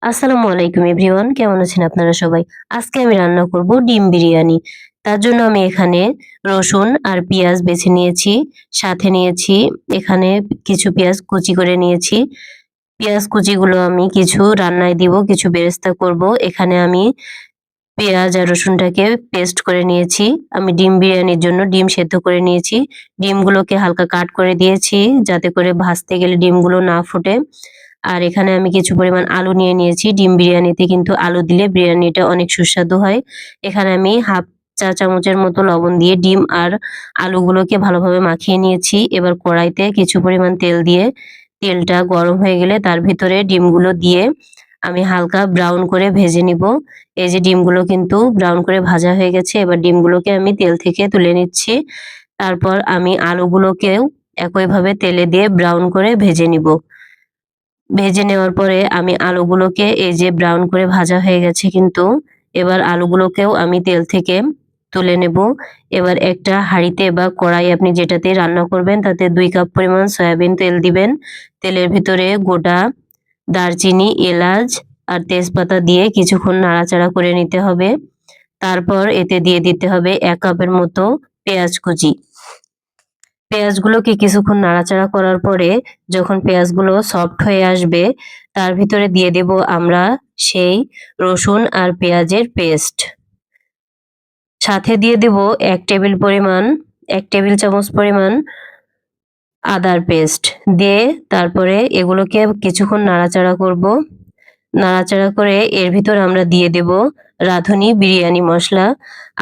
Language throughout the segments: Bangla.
আসসালামু আলাইকুম এভরিওয়ান, কেমন আছেন আপনারা সবাই? আজকে আমি রান্না করব ডিম বিরিয়ানি। তার জন্য আমি এখানে রসুন আর পেঁয়াজ বেছে নিয়েছি। সাথে নিয়েছি এখানে কিছু পেঁয়াজ কুচি করে নিয়েছি। পেঁয়াজ কুচিগুলো আমি কিছু রান্নায় দিব, কিছু বেরেস্তা করব। এখানে আমি পেঁয়াজ আর রসুনটাকে পেস্ট করে নিয়েছি। আমি ডিম বিরিয়ানির জন্য ডিম সেদ্ধ করে নিয়েছি। ডিমগুলোকে হালকা কাট করে দিয়েছি যাতে করে ভাজতে গেলে ডিমগুলো না ফুটে। আর এখানে আমি কিছু পরিমাণ আলু নিয়ে নিয়েছি। ডিম বিরিয়ানিতে কিন্তু আলু দিলে বিরিয়ানিটা অনেক সুস্বাদু হয়। এখানে আমি হাফ চা চামচের মতো লবণ দিয়ে ডিম আর আলুগুলোকে ভালোভাবে মাখিয়ে নিয়েছি। এবার কড়াইতে কিছু পরিমাণ তেল দিয়ে তেলটা গরম হয়ে গেলে তার ভিতরে ডিমগুলো দিয়ে আমি হালকা ব্রাউন করে ভেজে নিব। এই যে ডিমগুলো কিন্তু ব্রাউন করে ভাজা হয়ে গেছে। এবার ডিমগুলোকে আমি তেল থেকে তুলে নিচ্ছি। তারপর আমি আলুগুলোকেও একইভাবে তেলে দিয়ে ব্রাউন করে ভেজে নিব। ভেজে নেওয়ার পরে আমি আলুগুলোকে এই যে ব্রাউন করে ভাজা হয়ে গেছে কিন্তু এবার আলুগুলোকেও আমি তেল থেকে তুলে নেব। এবার একটা হাঁড়িতে বা কড়াই আপনি যেটাতে রান্না করবেন তাতে 2 কাপ পরিমাণ সয়াবিন তেল দিবেন। তেলের ভিতরে গোটা দারচিনি, এলাচ আর তেজপাতা দিয়ে কিছুক্ষণ নাড়াচাড়া করে নিতে হবে। তারপর এতে দিয়ে দিতে হবে 1 কাপের মতো পেঁয়াজ কুচি। পেঁয়াজগুলোকে কিছুক্ষণ নাড়াচাড়া করার পরে যখন পেঁয়াজগুলো সফট হয়ে আসবে তার ভিতরে দিয়ে দেব আমরা সেই রসুন আর পেঁয়াজের পেস্ট। সাথে দিয়ে দেব 1 টেবিল চামচ পরিমাণ আদার পেস্ট দিয়ে তারপরে এগুলোকে কিছুক্ষণ নাড়াচাড়া করব। নাড়াচাড়া করে এর ভিতর আমরা দিয়ে দেব রাঁধুনি বিরিয়ানি মশলা।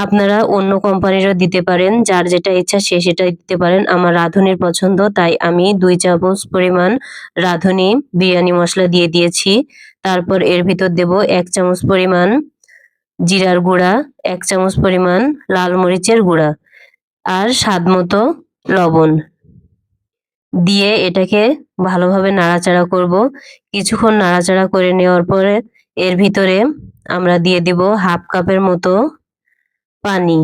আপনারা অন্য কোম্পানিরও দিতে পারেন, যার যেটা ইচ্ছা সে সেটা দিতে পারেন। আমার রাঁধুনির পছন্দ তাই আমি 2 চামচ পরিমাণ রাঁধুনি বিরিয়ানি মশলা দিয়ে দিয়েছি। তারপর এর ভিতর দেব 1 চামচ পরিমাণ জিরার গুঁড়া, 1 চামচ পরিমাণ লাল মরিচের গুঁড়া আর স্বাদমতো লবণ দিয়ে এটাকে ভালোভাবে নাড়াচাড়া করব। কিছুক্ষণ নাড়াচাড়া করে নেওয়ার পরে এর ভিতরে আমরা দিয়ে দেব হাফ কাপের মতো পানি।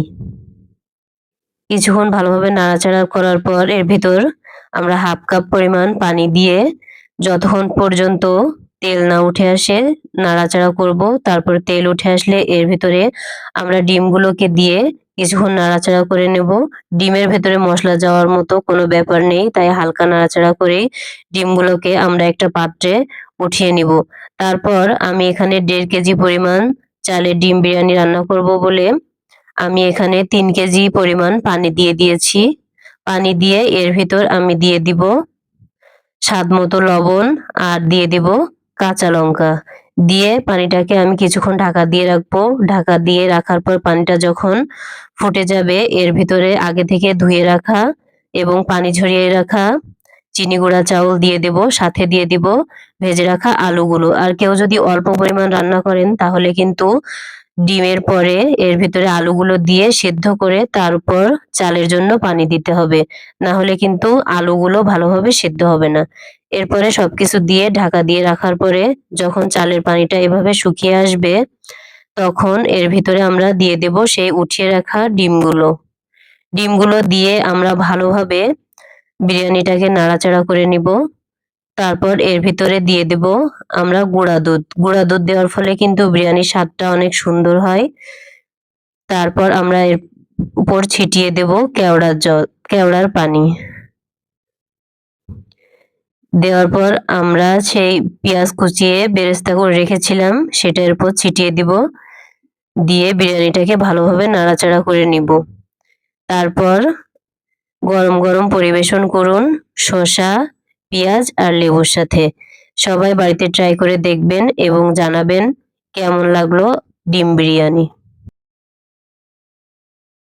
কিছুক্ষণ ভালোভাবে নাড়াচাড়া করার পর এর ভিতর আমরা হাফ কাপ পরিমাণ পানি দিয়ে যতক্ষণ পর্যন্ত তেল না উঠে আসে নাড়াচাড়া করব। তারপর তেল উঠে আসলে এর ভিতরে আমরা ডিমগুলোকে দিয়ে কিছুক্ষণ নাড়াচাড়া করে নেব। ডিমের ভেতরে মশলা যাওয়ার মতো কোনো ব্যাপার নেই, তাই হালকা নাড়াচাড়া করেই ডিমগুলোকে আমরা একটা পাত্রে উঠিয়ে নিব। তারপর আমি এখানে 1.5 কেজি পরিমাণ চালের ডিম বিরিয়ানি রান্না করব বলে আমি এখানে 3 কেজি পরিমাণ পানি দিয়ে দিয়েছি। পানি দিয়ে এর ভিতর আমি দিয়ে দিব স্বাদমতো লবণ আর দিয়ে দিব কাঁচা লঙ্কা। দিয়ে পানিটাকে আমি কিছুক্ষণ ঢাকা দিয়ে রাখবো। ঢাকা দিয়ে রাখার পর পানিটা যখন ফুটে যাবে এর ভিতরে আগে থেকে ধুয়ে রাখা এবং পানি ঝরিয়ে রাখা চিনি গুঁড়া চাউল দিয়ে দেব। সাথে দিয়ে দিব ভেজে রাখা আলুগুলো। আর কেউ যদি অল্প পরিমাণ রান্না করেন তাহলে কিন্তু ডিমের পরে এর ভিতরে আলুগুলো দিয়ে সেদ্ধ করে তার উপর চালের জন্য পানি দিতে হবে, না হলে কিন্তু আলুগুলো ভালোভাবে সেদ্ধ হবে না। এরপরে সবকিছু দিয়ে ঢাকা দিয়ে রাখার পরে যখন চালের পানিটা এভাবে শুকিয়ে আসবে তখন এর ভিতরে আমরা দিয়ে দেব সেই উঠিয়ে রাখা ডিমগুলো। ডিমগুলো দিয়ে আমরা ভালোভাবে বিরিয়ানিটাকে নাড়াচাড়া করে নিব। তারপর এর ভিতরে দিয়ে দেব আমরা গুঁড়া দুধ। গুঁড়া দুধ দেওয়ার ফলে কিন্তু বিরিয়ানির স্বাদটা অনেক সুন্দর হয়। তারপর আমরা এর উপর ছিটিয়ে দেব কেওড়ার পানি। দেওয়ার পর আমরা সেই পেঁয়াজ কুচিয়ে বেরেস্তা করে রেখেছিলাম সেটার উপর ছিটিয়ে দিব। দিয়ে বিরিয়ানিটাকে ভালোভাবে নাড়াচাড়া করে নিব। তারপর গরম গরম পরিবেশন করুন শসা, পেঁয়াজ আর লেবুর সাথে। সবাই বাড়িতে ট্রাই করে দেখবেন এবং জানাবেন কেমন লাগলো ডিম বিরিয়ানি।